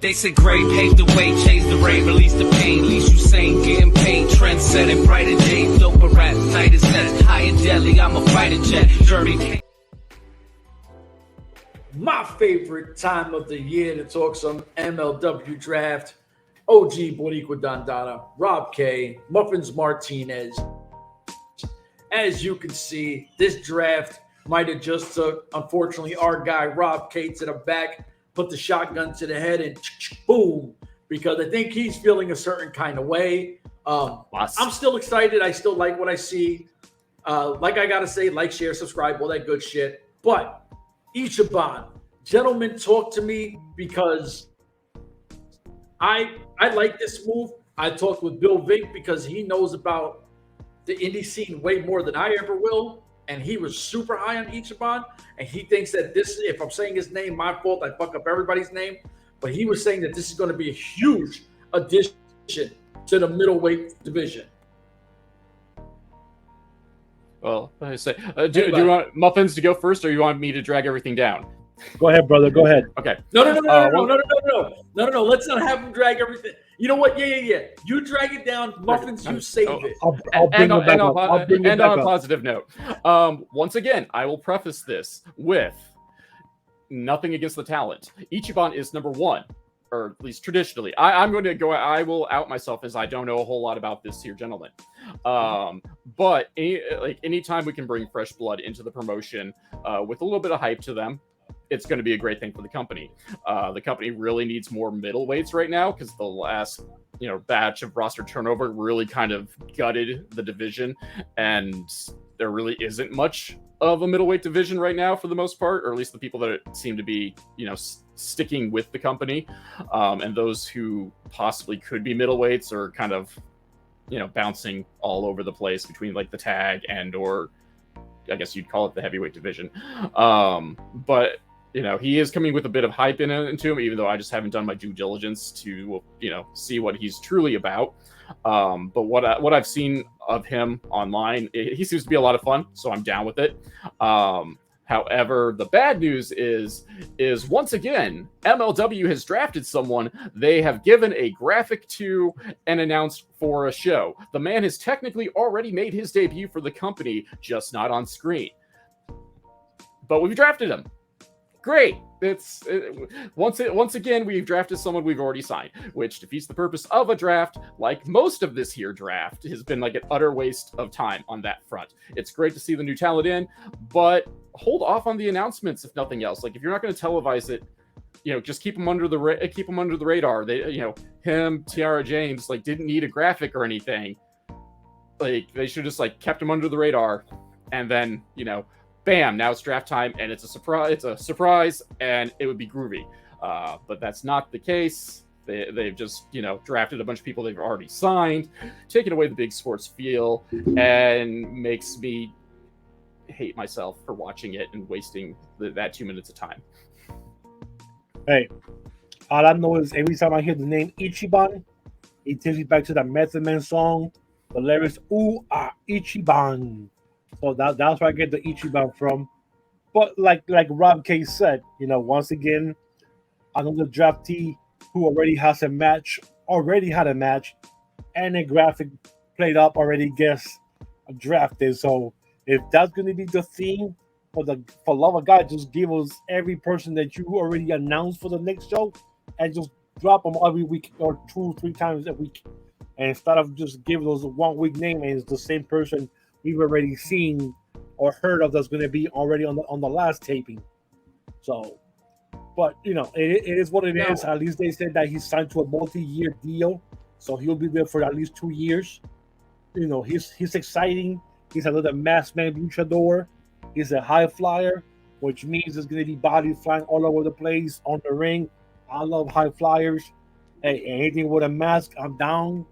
They said gray paved the way, chased the rain, release the pain, least you sane, getting paid, trend setting, brighter day, dope a rap, tight as that, high and deadly, I'm a fighter jet, journey. My favorite time of the year to talk some MLW draft. OG Boricua Dandara, Rob K, Muffins Martinez. As you can see, this draft might have just took, unfortunately, our guy Rob K to the back, put the shotgun to the head, and boom, because I think he's feeling a certain kind of way. I'm still excited. I still like what I see. Like I got to say, like, share, subscribe, all that good shit. But Ichiban, gentlemen, talk to me because I like this move. I talked with Bill Vink because he knows about the indie scene way more than I ever will. And he was super high on Ichiban. And he thinks that this, if I'm saying his name, my fault, I fuck up everybody's name. But he was saying that this is going to be a huge addition to the middleweight division. Well, I say, do you want Muffins to go first, or you want me to drag everything down? Go ahead, brother. Go ahead. Okay. No. Let's not have him drag everything. You know what? Yeah. You drag it down, Muffins. You save it. I'll bring it back up. And on a positive note, once again, I will preface this with nothing against the talent. Ichiban is number one, or at least traditionally. I'm going to go. I will out myself as I don't know a whole lot about this here, gentlemen. But anytime we can bring fresh blood into the promotion with a little bit of hype to them, it's going to be a great thing for the company. The company really needs more middleweights right now because the last batch of roster turnover really kind of gutted the division, and there really isn't much of a middleweight division right now for the most part, or at least the people that seem to be sticking with the company, and those who possibly could be middleweights are kind of bouncing all over the place between like the tag and or I guess you'd call it the heavyweight division. But he is coming with a bit of hype into him, even though I just haven't done my due diligence to see what he's truly about. But what I've seen of him online, he seems to be a lot of fun, so I'm down with it. However, the bad news is once again, MLW has drafted someone they have given a graphic to and announced for a show. The man has technically already made his debut for the company, just not on screen. But we've drafted him. Great. Once again, we've drafted someone we've already signed, which defeats the purpose of a draft. Like most of this here draft has been like an utter waste of time on that front. It's great to see the new talent in, but hold off on the announcements if nothing else. Like if you're not going to televise it, just keep them under the radar. They, him, Tiara James, like didn't need a graphic or anything. Like they should just like kept him under the radar, and then bam, now it's draft time, and it's a surprise, and it would be groovy. But that's not the case. They've just, drafted a bunch of people they've already signed, taken away the big sports feel, and makes me hate myself for watching it and wasting that 2 minutes of time. Hey, all I know is every time I hear the name Ichiban, it takes me back to that Method Man song, the lyrics, ooh, ah, Ichiban. So that's where I get the Ichiban from. But like Rob K said, once again, another draftee who already had a match, and a graphic played up already gets drafted. So if that's going to be the theme for love of God, just give us every person that you already announced for the next show, and just drop them every week or 2-3 times a week, and instead of just giving us a 1 week name and it's the same person we've already seen or heard of that's going to be already on the last taping. So, but it is what it is. At least they said that he's signed to a multi-year deal, so he'll be there for at least 2 years. He's exciting. He's another masked man luchador. He's a high flyer, which means there's going to be bodies flying all over the place on the ring. I love high flyers. Hey, anything with a mask, I'm down.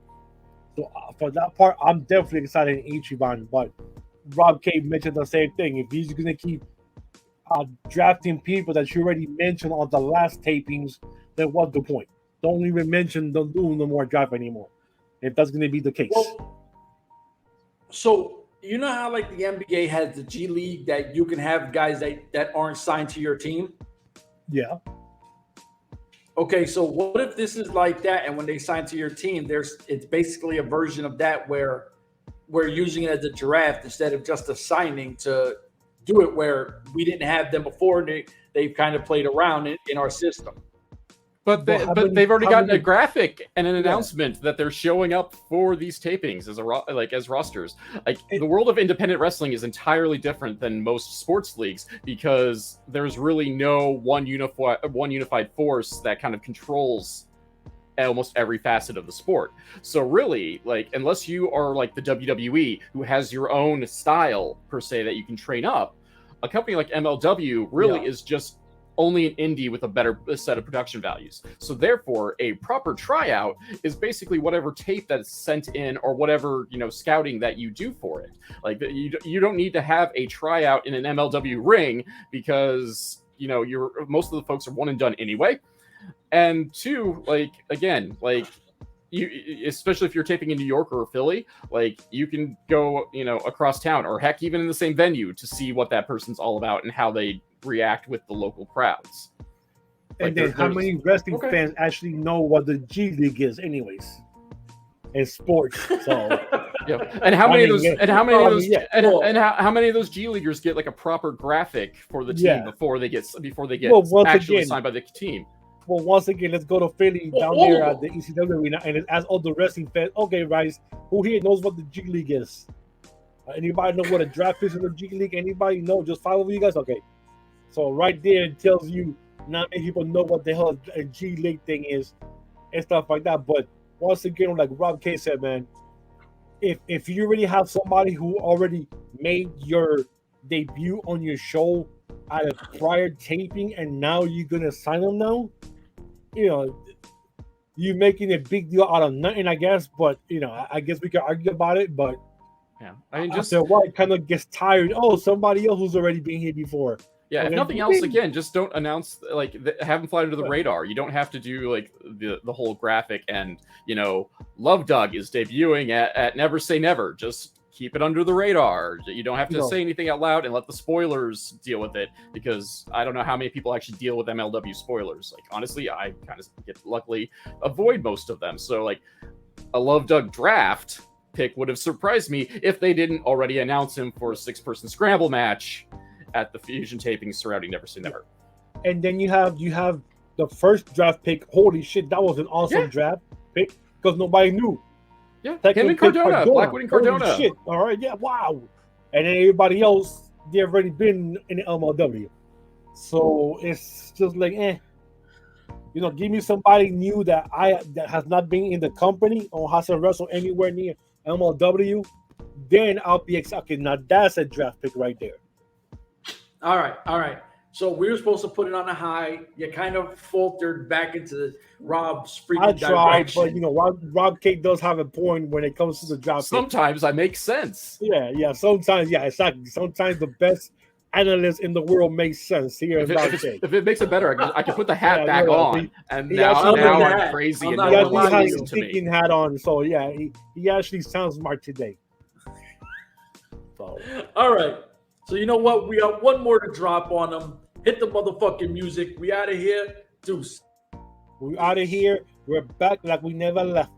So for that part, I'm definitely excited in Ichiban. But Rob K mentioned the same thing. If he's going to keep drafting people that you already mentioned on the last tapings, then what's the point? Don't even mention, don't do no more draft anymore, if that's going to be the case. Well, so you know how like the NBA has the G League that you can have guys that aren't signed to your team? Yeah. Okay, so what if this is like that, and when they sign to your team, it's basically a version of that where we're using it as a draft instead of just a signing to do it where we didn't have them before, and they've kind of played around in our system. But they've already gotten a graphic and an announcement that they're showing up for these tapings as rosters. Like the world of independent wrestling is entirely different than most sports leagues because there's really no one unified force that kind of controls almost every facet of the sport. So really, like, unless you are like the WWE, who has your own style per se that you can train up, a company like MLW really is just only an indie with a better set of production values. So therefore, a proper tryout is basically whatever tape that's sent in or whatever, scouting that you do for it. Like you don't need to have a tryout in an MLW ring because, most of the folks are one and done anyway. And two, you, especially if you're taping in New York or Philly, like you can go, across town or heck, even in the same venue to see what that person's all about and how they react with the local crowds. And then how many wrestling fans actually know what the G League is anyways in sports? So and how many of those G Leaguers get like a proper graphic for the team before they get actually signed by the team? Well, once again, let's go to Philly down there at the ECW arena and ask all the wrestling fans, okay, Ryz, who here knows what the G League is? Anybody know what a draft is in the G League? Anybody know? Just 5 of you guys? Okay. So right there, it tells you not many people know what the hell a G League thing is and stuff like that. But once again, like Rob K said, man, if you already have somebody who already made your debut on your show at a prior taping and now you're going to sign them now, you're making a big deal out of nothing, I guess. But, I guess we can argue about it. But I mean, just after a while, it kind of gets tired. Oh, somebody else who's already been here before. Yeah, if nothing else, again, just don't announce, have them fly under the radar. You don't have to do, the whole graphic and, Love Dog is debuting at Never Say Never. Just keep it under the radar. You don't have to say anything out loud and let the spoilers deal with it, because I don't know how many people actually deal with MLW spoilers. Like, honestly, I kind of luckily avoid most of them. So, a Love Dog draft pick would have surprised me if they didn't already announce him for a 6-person scramble match at the Fusion tapings surrounding Never Say Never. And then you have the first draft pick. Holy shit, that was an awesome draft pick because nobody knew. Yeah, him and Cardona, Blackwood and Cardona. Holy shit, all right, yeah, wow. And then everybody else, they've already been in the MLW. So it's just like, give me somebody new that has not been in the company or has to wrestle anywhere near MLW. Then I'll be excited. Now that's a draft pick right there. All right. So we were supposed to put it on a high. You kind of faltered back into Rob's freaking direction. But Rob K does have a point when it comes to the draft. Sometimes I make sense. Yeah. Sometimes, exactly. Sometimes the best analyst in the world makes sense here. If it makes it better, I can put the hat back on. And now I'm crazy and no one wants to listen to me. He has a hat on, so yeah, he actually sounds smart today. So. All right. So you know what? We got one more to drop on them. Hit the motherfucking music. We out of here. Deuce. We out of here. We're back like we never left.